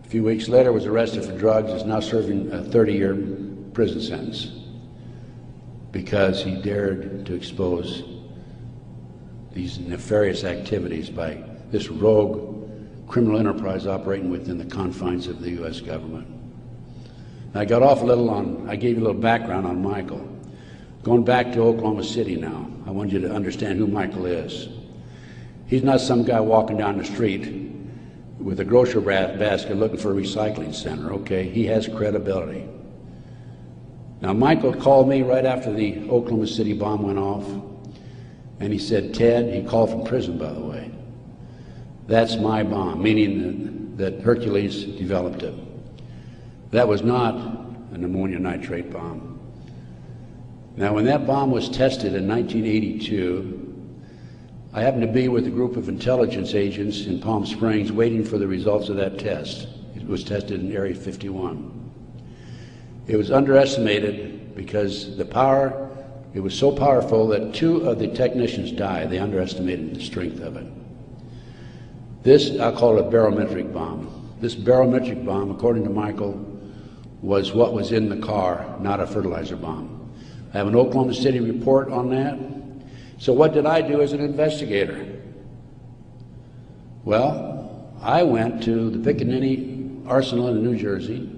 A few weeks later, was arrested for drugs, is now serving a 30-year prison sentence because he dared to expose these nefarious activities by this rogue criminal enterprise operating within the confines of the U.S. government. I got off a little on, I gave you a little background on Michael. Going back to Oklahoma City now, I want you to understand who Michael is. He's not some guy walking down the street with a grocery basket looking for a recycling center, okay? He has credibility. Now, Michael called me right after the Oklahoma City bomb went off, and he said, Ted, he called from prison, by the way, that's my bomb, meaning that Hercules developed it. That was not an ammonium nitrate bomb. Now, when that bomb was tested in 1982, I happened to be with a group of intelligence agents in Palm Springs waiting for the results of that test. It was tested in Area 51. It was underestimated because the power, it was so powerful that 2 of the technicians died. They underestimated the strength of it. This, I'll call it a barometric bomb. This barometric bomb, according to Michael, was what was in the car, not a fertilizer bomb. I have an Oklahoma City report on that. So what did I do as an investigator? Well, I went to the Pickaninny Arsenal in New Jersey,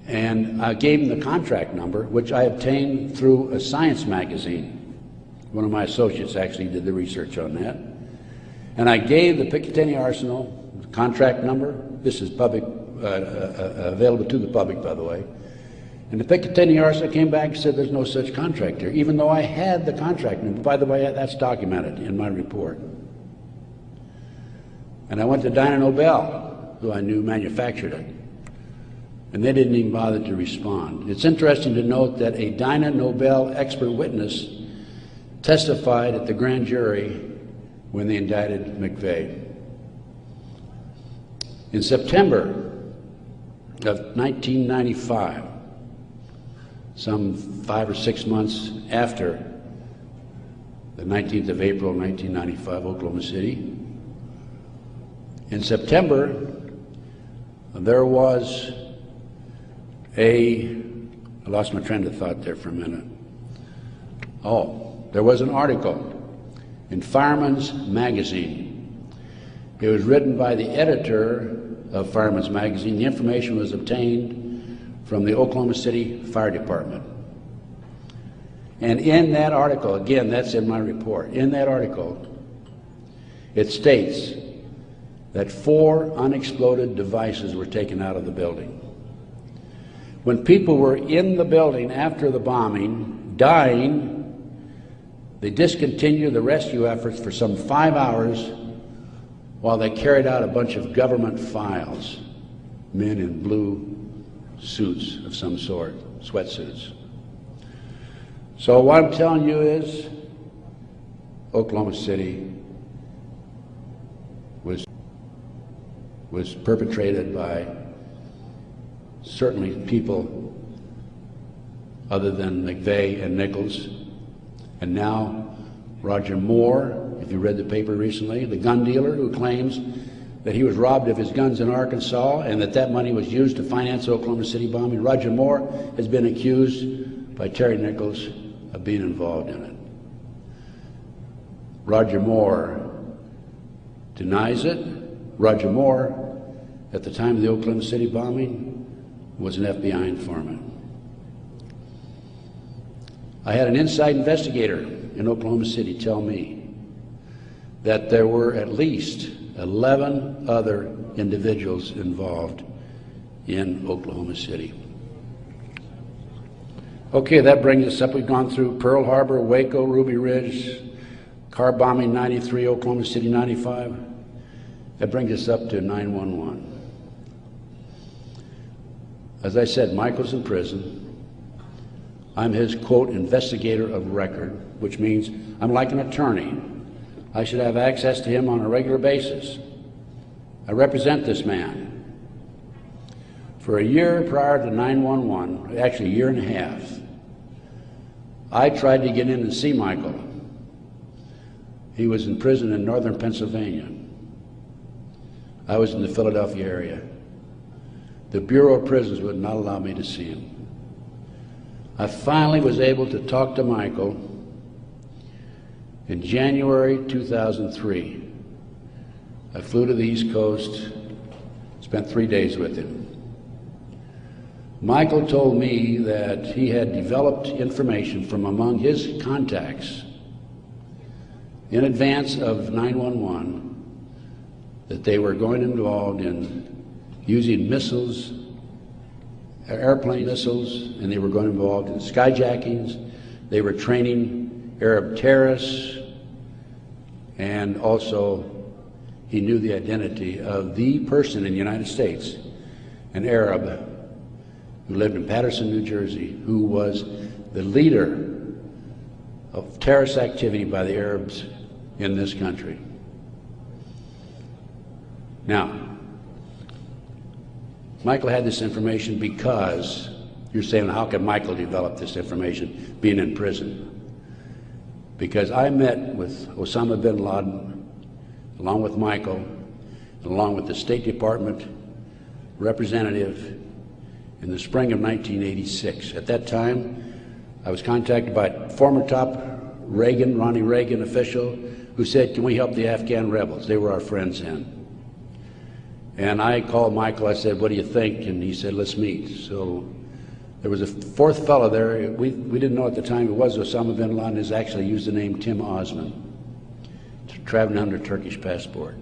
and I gave him the contract number, which I obtained through a science magazine. One of my associates actually did the research on that. And I gave the Picatinny Arsenal the contract number. This is public, available to the public, by the way. And the Picatinny Arsenal came back and said there's no such contract here, even though I had the contract number. By the way, that's documented in my report. And I went to Dyna Nobel, who I knew manufactured it, and they didn't even bother to respond. It's interesting to note that a Dyna Nobel expert witness testified at the grand jury when they indicted McVeigh. In September of 1995, some 5 or 6 months after the 19th of April, 1995, Oklahoma City, In September, there was I lost my train of thought there for a minute. Oh, there was an article in Fireman's Magazine. It was written by the editor of Fireman's Magazine. The information was obtained from the Oklahoma City Fire Department. And in that article, again, that's in my report, in that article, it states that 4 unexploded devices were taken out of the building. When people were in the building after the bombing, dying, they discontinued the rescue efforts for some 5 hours while they carried out a bunch of government files, men in blue suits of some sort, sweatsuits. So what I'm telling you is Oklahoma City was perpetrated by certainly people other than McVeigh and Nichols, and now Roger Moore, if you read the paper recently, the gun dealer who claims that he was robbed of his guns in Arkansas and that money was used to finance the Oklahoma City bombing. Roger Moore has been accused by Terry Nichols of being involved in it. Roger Moore denies it. Roger Moore, at the time of the Oklahoma City bombing, was an FBI informant. I had an inside investigator in Oklahoma City tell me that there were at least 11 other individuals involved in Oklahoma City. Okay, that brings us up. We've gone through Pearl Harbor, Waco, Ruby Ridge, car bombing 93, Oklahoma City 95. That brings us up to 9/11. As I said, Michael's in prison. I'm his, quote, investigator of record, which means I'm like an attorney. I should have access to him on a regular basis. I represent this man. For a year prior to 9/11, actually a year and a half, I tried to get in and see Michael. He was in prison in northern Pennsylvania. I was in the Philadelphia area. The Bureau of Prisons would not allow me to see him. I finally was able to talk to Michael in January 2003. I flew to the East Coast, spent 3 days with him. Michael told me that he had developed information from among his contacts in advance of 9/11 that they were going involved in using missiles, airplane missiles, and they were going involved in skyjackings. They were training Arab terrorists, and also he knew the identity of the person in the United States, an Arab who lived in Paterson, New Jersey, who was the leader of terrorist activity by the Arabs in this country. Now, Michael had this information because, you're saying, how can Michael develop this information being in prison? Because I met with Osama bin Laden, along with Michael, along with the State Department representative in the spring of 1986. At that time, I was contacted by former top Ronnie Reagan official who said, can we help the Afghan rebels? They were our friends then. And I called Michael, I said, what do you think? And he said, let's meet. So there was a fourth fellow there. We didn't know at the time it was Osama bin Laden. Has actually used the name Tim Osman, traveling under Turkish passport.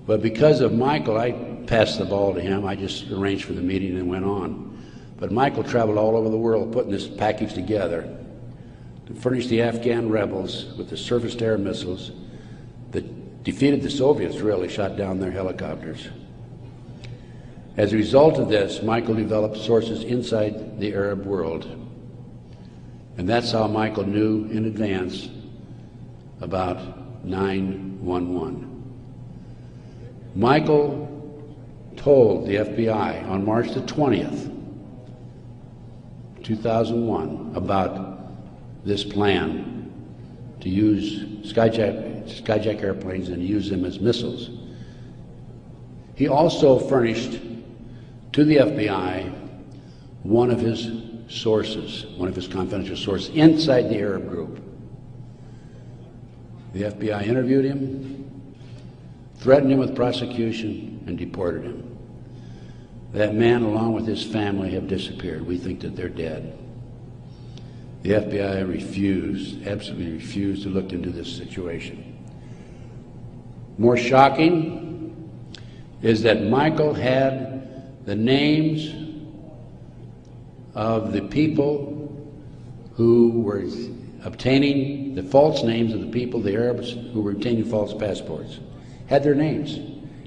But because of Michael, I passed the ball to him. I just arranged for the meeting and went on. But Michael traveled all over the world putting this package together to furnish the Afghan rebels with the surface-to-air missiles that defeated the Soviets, really shot down their helicopters. As a result of this, Michael developed sources inside the Arab world. And that's how Michael knew in advance about 9/11. Michael told the FBI on March the 20th, 2001, about this plan to use skyjack airplanes and use them as missiles. He also furnished to the FBI one of his sources, one of his confidential sources inside the Arab group. The FBI interviewed him, threatened him with prosecution, and deported him. That man, along with his family, have disappeared. We think that they're dead. The FBI refused, absolutely refused, to look into this situation. More shocking is that Michael had the names of the people who were obtaining the false names of the people, the Arabs who were obtaining false passports. Had their names.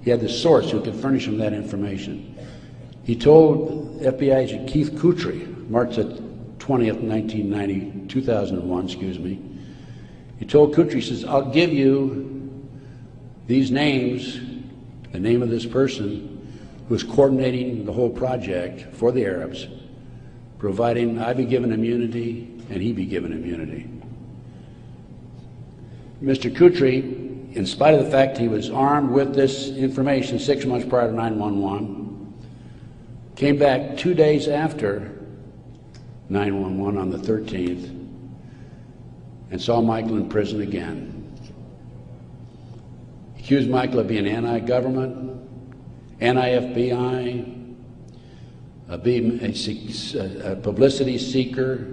He had the source who could furnish him that information. He told FBI agent Keith Kutry, March 20th, 2001, excuse me. He told Kutry, he says, I'll give you these names, the name of this person who is coordinating the whole project for the Arabs, providing I be given immunity and he be given immunity. Mr. Kutry, in spite of the fact he was armed with this information 6 months prior to 9/11, came back 2 days after 9/11 on the 13th and saw Michael in prison again. He accused Michael of being anti-government, anti-FBI, being a publicity seeker,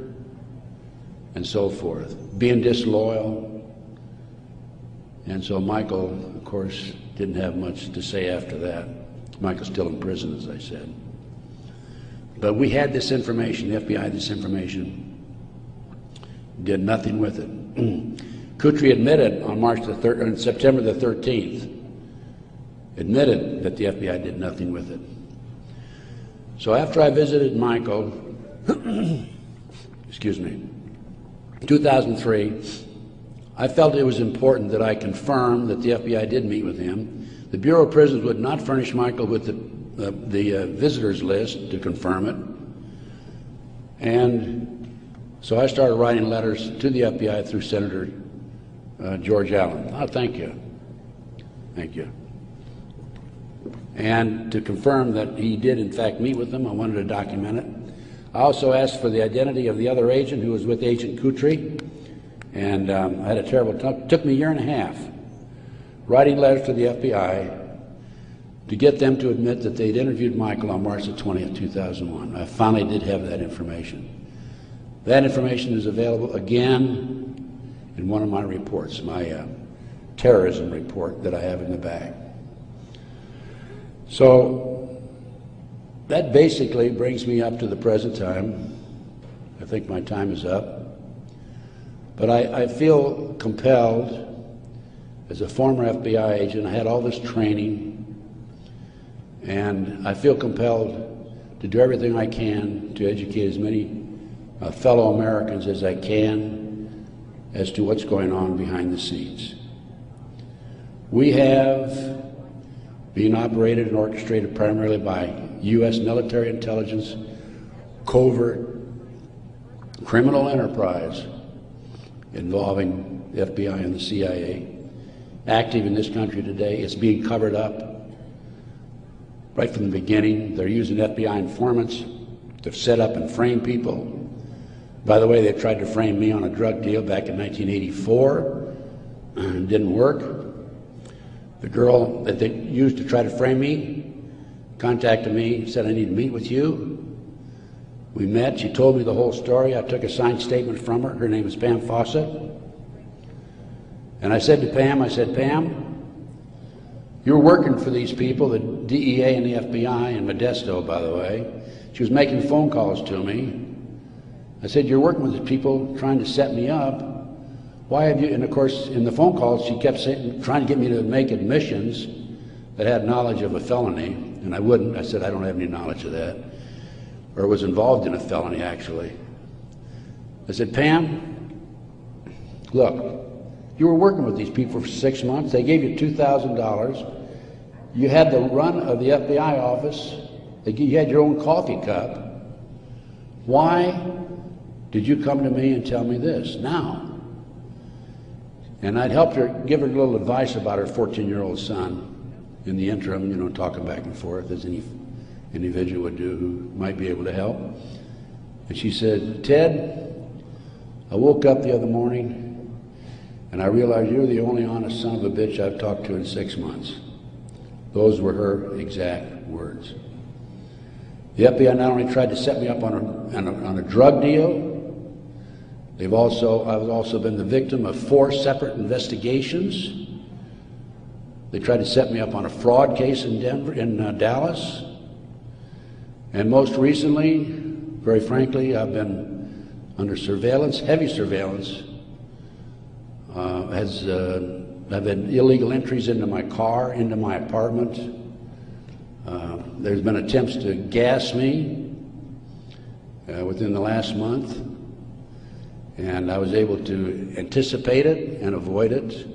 and so forth, being disloyal. And so Michael, of course, didn't have much to say after that. Michael's still in prison, as I said. But we had this information, the FBI had this information, did nothing with it. Kutry admitted on September the 13th, admitted that the FBI did nothing with it. So after I visited Michael, excuse me, 2003, I felt it was important that I confirm that the FBI did meet with him. The Bureau of Prisons would not furnish Michael with the visitors list to confirm it. And so I started writing letters to the FBI through Senator George Allen. Oh, thank you. Thank you. And to confirm that he did in fact meet with them, I wanted to document it. I also asked for the identity of the other agent who was with Agent Kutry. And I had a terrible time. It took me a year and a half writing letters to the FBI to get them to admit that they'd interviewed Michael on March the 20th, 2001. I finally did have that information. That information is available again in one of my reports, my terrorism report that I have in the bag. So that basically brings me up to the present time. I think my time is up. But I feel compelled, as a former FBI agent, I had all this training, and I feel compelled to do everything I can to educate as many fellow Americans as I can as to what's going on behind the scenes. We have been operated and orchestrated primarily by U.S. military intelligence, covert criminal enterprise involving the FBI and the CIA, active in this country today. It's being covered up right from the beginning. They're using FBI informants to set up and frame people. By the way, they tried to frame me on a drug deal back in 1984. It didn't work. The girl that they used to try to frame me contacted me, said, I need to meet with you. We met, she told me the whole story. I took a signed statement from her. Her name is Pam Fawcett. And I said to Pam, Pam, you're working for these people, the DEA and the FBI, and Modesto, by the way. She was making phone calls to me. I said, you're working with the people trying to set me up. Why have you, and of course, in the phone calls, she kept saying, trying to get me to make admissions that had knowledge of a felony, and I wouldn't. I said, I don't have any knowledge of that. Or was involved in a felony, actually. I said, Pam, look, you were working with these people for 6 months. They gave you $2,000. You had the run of the FBI office. You had your own coffee cup. Why did you come to me and tell me this now? And I'd helped her, give her a little advice about her 14-year-old son in the interim, you know, talking back and forth as any individual would do who might be able to help. And she said, Ted, I woke up the other morning and I realized you're the only honest son of a bitch I've talked to in 6 months. Those were her exact words. The FBI not only tried to set me up on a drug deal, I've also been the victim of 4 separate investigations. They tried to set me up on a fraud case in Dallas. And most recently, very frankly, I've been under surveillance, heavy surveillance. I've had illegal entries into my car, into my apartment. There's been attempts to gas me within the last month. And I was able to anticipate it and avoid it.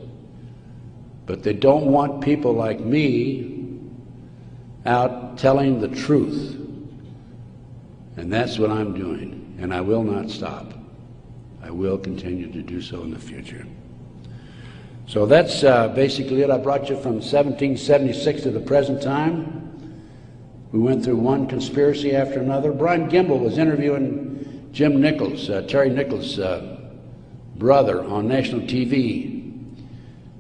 But they don't want people like me out telling the truth. And that's what I'm doing. And I will not stop. I will continue to do so in the future. So that's basically it. I brought you from 1776 to the present time. We went through one conspiracy after another. Brian Gimble was interviewing Jim Nichols, Terry Nichols' brother, on national TV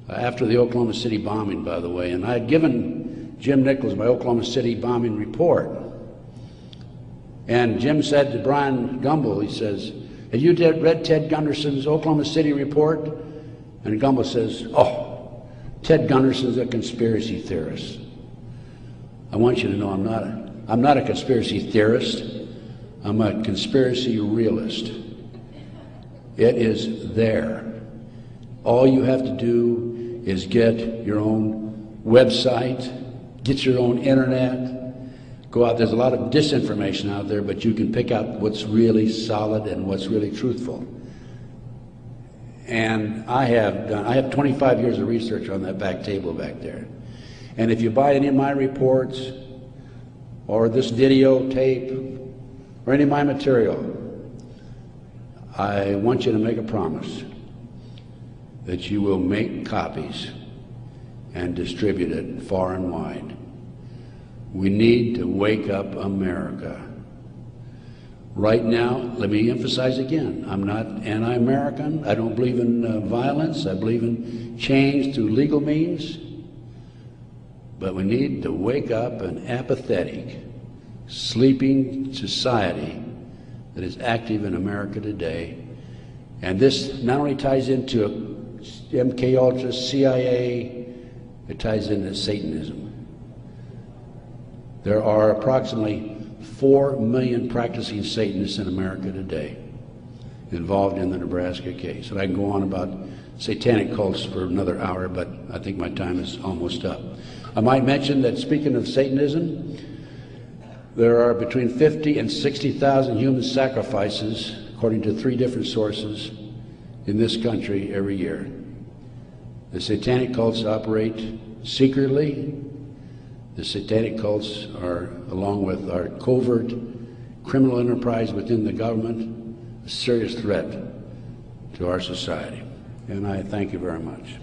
after the Oklahoma City bombing, by the way. And I had given Jim Nichols my Oklahoma City bombing report. And Jim said to Brian Gumble, he says, have you read Ted Gunderson's Oklahoma City report? And Gumble says, oh, Ted Gunderson's a conspiracy theorist. I want you to know I'm not a conspiracy theorist. I'm a conspiracy realist. It is there. All you have to do is get your own website, get your own internet, go out. There's a lot of disinformation out there, but you can pick out what's really solid and what's really truthful. And I have 25 years of research on that back table back there. And if you buy any of my reports or this videotape or any of my material, I want you to make a promise that you will make copies and distribute it far and wide. We need to wake up America. Right now, let me emphasize again, I'm not anti-American. I don't believe in violence. I believe in change through legal means. But we need to wake up an apathetic, sleeping society that is active in America today. And this not only ties into MK Ultra, CIA, it ties into Satanism. There are approximately 4 million practicing Satanists in America today involved in the Nebraska case. And I can go on about satanic cults for another hour, but I think my time is almost up. I might mention that, speaking of Satanism, there are between 50 and 60,000 human sacrifices, according to 3 different sources, in this country every year. The satanic cults operate secretly. The satanic cults are, along with our covert criminal enterprise within the government, a serious threat to our society. And I thank you very much.